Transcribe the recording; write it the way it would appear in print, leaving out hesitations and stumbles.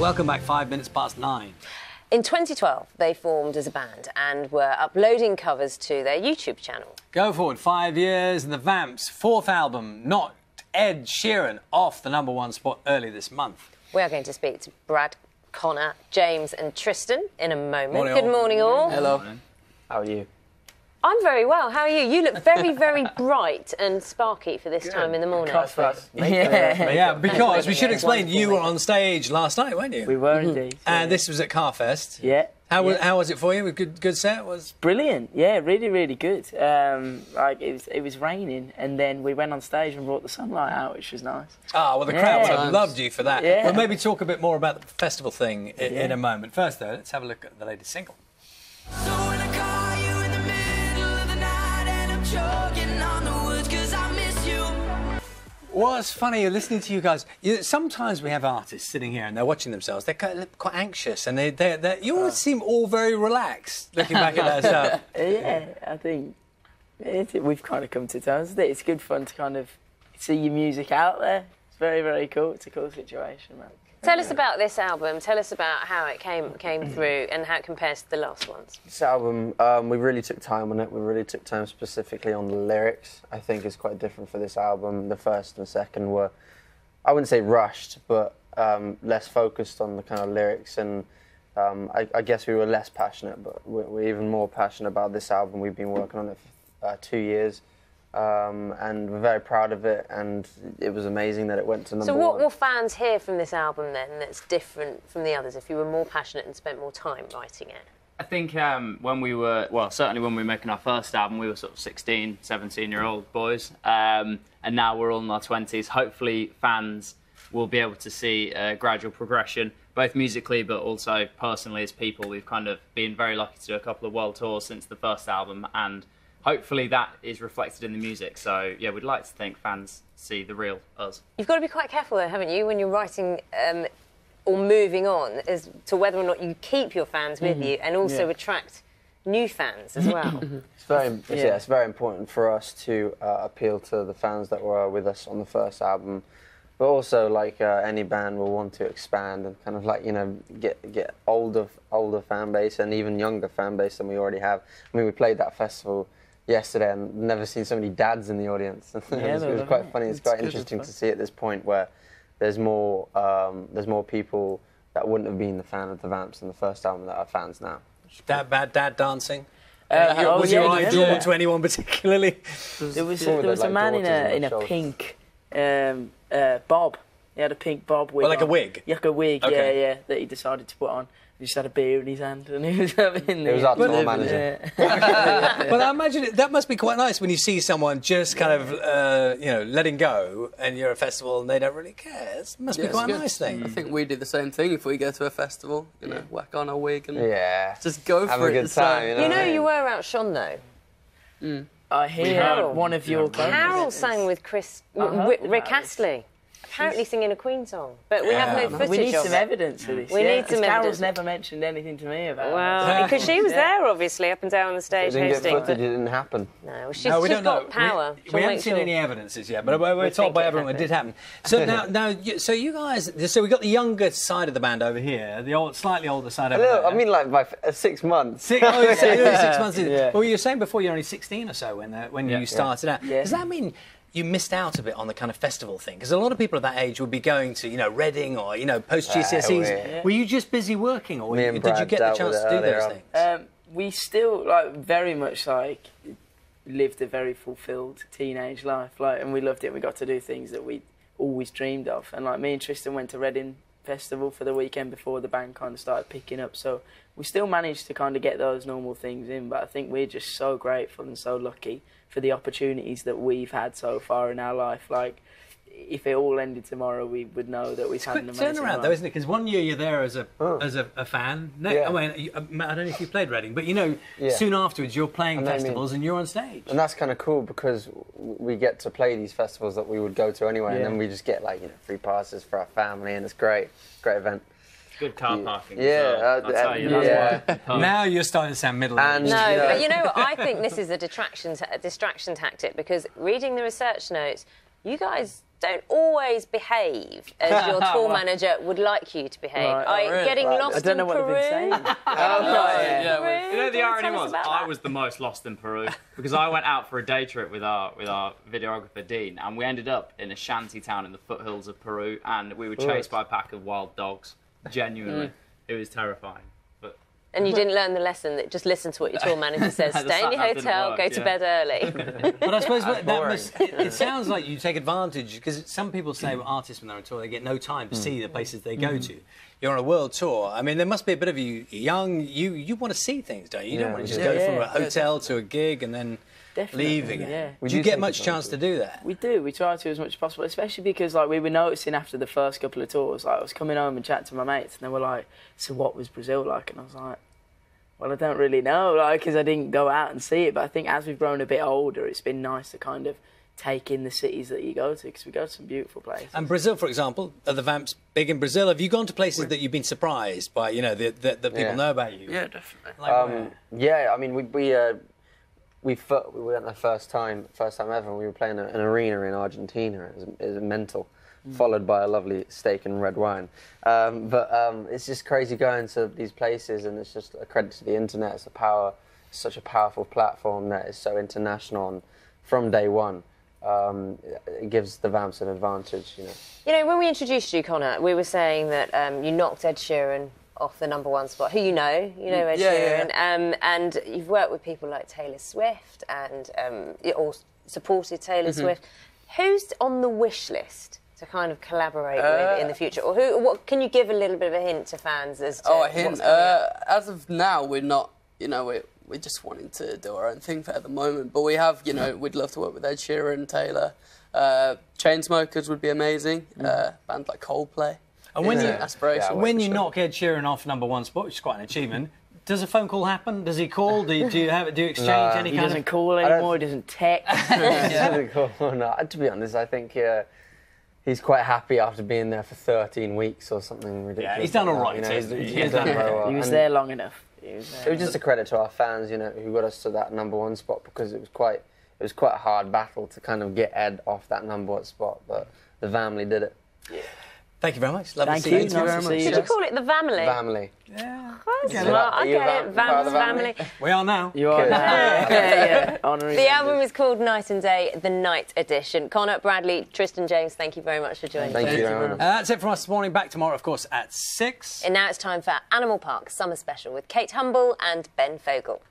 Welcome back, 5 minutes past 9. In 2012, they formed as a band and were uploading covers to their YouTube channel. Go forward 5 years, and the Vamps' fourth album knocked Ed Sheeran off the #1 spot early this month. We are going to speak to Brad, Connor, James and Tristan in a moment. Morning, Good all. morning, all. Hello. How are you? I'm very well. How are you? You look very, very bright and sparky for this time in the morning. Yeah, because we should explain, you were on stage last night, weren't you? We were indeed. And this was at Carfest. Yeah. How was it for you? Good set? Was brilliant. Yeah, really, really good. Like it was raining, and then we went on stage and brought the sunlight out, which was nice. Ah, well, the crowd would have loved you for that. Yeah. We'll maybe talk a bit more about the festival thing in a moment. First, though, let's have a look at the latest single. What's funny, listening to you guys, sometimes we have artists sitting here and they're watching themselves, they're quite anxious, and you always seem all very relaxed looking back at that stuff. Yeah, I think we've kind of come to terms with it. It's good fun to kind of see your music out there. It's very, very cool. It's a cool situation, man. Tell us about this album. Tell us about how it came through and how it compares to the last ones. This album, we really took time on it. We really took time specifically on the lyrics. I think it's quite different for this album. The first and second were, I wouldn't say rushed, but less focused on the kind of lyrics. And I guess we were less passionate, but we're even more passionate about this album. We've been working on it for 2 years. And we're very proud of it, and it was amazing that it went to number 1. So what will fans hear from this album then that's different from the others if you were more passionate and spent more time writing it? I think when we were, certainly when we were making our first album, we were sort of 16, 17-year-old boys, and now we're all in our 20s. Hopefully fans will be able to see a gradual progression, both musically but also personally as people. We've kind of been very lucky to do a couple of world tours since the first album, and hopefully that is reflected in the music. So, yeah, we'd like to think fans see the real us. You've got to be quite careful, though, haven't you, when you're writing or moving on, as to whether or not you keep your fans with you and also attract new fans as well. It's very important for us to appeal to the fans that were with us on the first album. But also, like any band, will want to expand and kind of like, get older fan base and even younger fan base than we already have. I mean, we played that festival yesterday and never seen so many dads in the audience. It was quite funny. It's quite interesting to see at this point where there's more people that wouldn't have been the fan of the Vamps in the first album that are fans now. That bad dad dancing? Was your eye drawn to anyone particularly? There was a man in a pink bob. He had a pink bob wig. Well, like a wig? Like a wig, okay. yeah, that he decided to put on. He just had a beer in his hand and he was having... It was our tour manager. Well, I imagine that must be quite nice when you see someone just kind of, letting go, and you're at a festival and they don't really care. It must be quite a nice thing. I think we do the same thing if we go to a festival, whack on a wig and just have go for it. Have a good time, You were outshone, though. I hear one of your... Carol sang with Rick Astley. Apparently singing a Queen song, but we have no footage of it. We need some evidence of this. We need some evidence. Carol's never mentioned anything to me about it. Well, because she was there, obviously, up and down the stage hosting. hosting. It didn't happen. No, she's got power. We haven't seen any evidences yet, but we're told by everyone it did happen. So so you guys, we got the younger side of the band over here, the slightly older side over there. I mean, like by 6 months. You're only 6 months in. Yeah. Well, you were saying before you're only 16 or so when you started out. Yeah. Does that mean you missed out a bit on the kind of festival thing? Because a lot of people at that age would be going to, Reading or, post-GCSEs. Were you just busy working, or did you get the chance to do those things? We still, very much, lived a very fulfilled teenage life, and we loved it. We got to do things that we always dreamed of. And, me and Tristan went to Reading Festival for the weekend before the band kind of started picking up. So we still managed to kind of get those normal things in, but I think we're just so grateful and so lucky for the opportunities that we've had so far in our life. If it all ended tomorrow, we would know that we've had an amazing turnaround, life. though, isn't it? Because 1 year you're there as a fan. I don't know if you played Reading, but soon afterwards you're playing festivals and you're on stage. And that's kind of cool because we get to play these festivals that we would go to anyway, and then we just get free passes for our family, and it's great event. Good car parking. Yeah, I'll tell you. That's why. Now you're starting to sound middle-aged. No, but I think this is a distraction tactic, because reading the research notes, you guys don't always behave as your tour manager would like you to behave. Right. Getting lost in Peru. I don't know what they've been saying. You know, the irony was I was the most lost in Peru because I went out for a day trip with our videographer Dean, and we ended up in a shanty town in the foothills of Peru, and we were chased by a pack of wild dogs. Genuinely, it was terrifying. And you didn't learn the lesson that just listen to what your tour manager says. Stay in your hotel, go to bed early. But I suppose it sounds like you take advantage, because some people say artists when they're on tour, they get no time to see the places they go to. You're on a world tour. I mean, there must be a bit of you young. You want to see things, don't you? You don't want to just go from a hotel to a gig and then leave again. Yeah. Do you get much chance to do that? We do. We try to as much as possible, especially because like we were noticing after the first couple of tours, like I was coming home and chatting to my mates, and they were like, "So what was Brazil like?" And I was like, "Well, I don't really know, like, because I didn't go out and see it. But I think as we've grown a bit older, it's been nice to kind of take in the cities that you go to, because we go to some beautiful places." And Brazil, for example, are the Vamps big in Brazil? Have you gone to places that you've been surprised by? You know, that people know about you. Yeah, definitely. I mean, we went the first time ever, and we were playing an arena in Argentina. It was mental, followed by a lovely steak and red wine. It's just crazy going to these places, and it's just a credit to the internet. It's such a powerful platform that is so international, and from day one, it gives the Vamps an advantage. You know, when we introduced you, Connor, we were saying that you knocked Ed Sheeran off the #1 spot. Who you know Ed Sheeran, and you've worked with people like Taylor Swift, and or supported Taylor Swift. Who's on the wish list to kind of collaborate with in the future, or what can you give a little bit of a hint to fans as to a hint? What's coming up? As of now, we're not. We're just wanting to do our own thing at the moment. But we have, we'd love to work with Ed Sheeran, Taylor, Chainsmokers would be amazing. Bands like Coldplay. And when you knock Ed Sheeran off #1 spot, which is quite an achievement, does a phone call happen? Does he call? Do you exchange any kind of... He doesn't call anymore, he doesn't text. He doesn't call, no. To be honest, I think he's quite happy after being there for 13 weeks or something ridiculous. Yeah, he's done all right. He's done very well. He was there long enough. It was just a credit to our fans, who got us to that #1 spot, because it was quite a hard battle to kind of get Ed off that #1 spot, but the family did it. Yeah. Thank you very much. Love to see you. you. Thank you very much. Did you call it the family? Family. Yeah. I get it. Vamps family. We are now. You are now. Yeah. The album is called Night and Day, the Night Edition. Connor, Bradley, Tristan James, thank you very much for joining us. Thank you very much. That's it from us this morning. Back tomorrow, of course, at 6. And now it's time for Animal Park Summer Special with Kate Humble and Ben Fogle.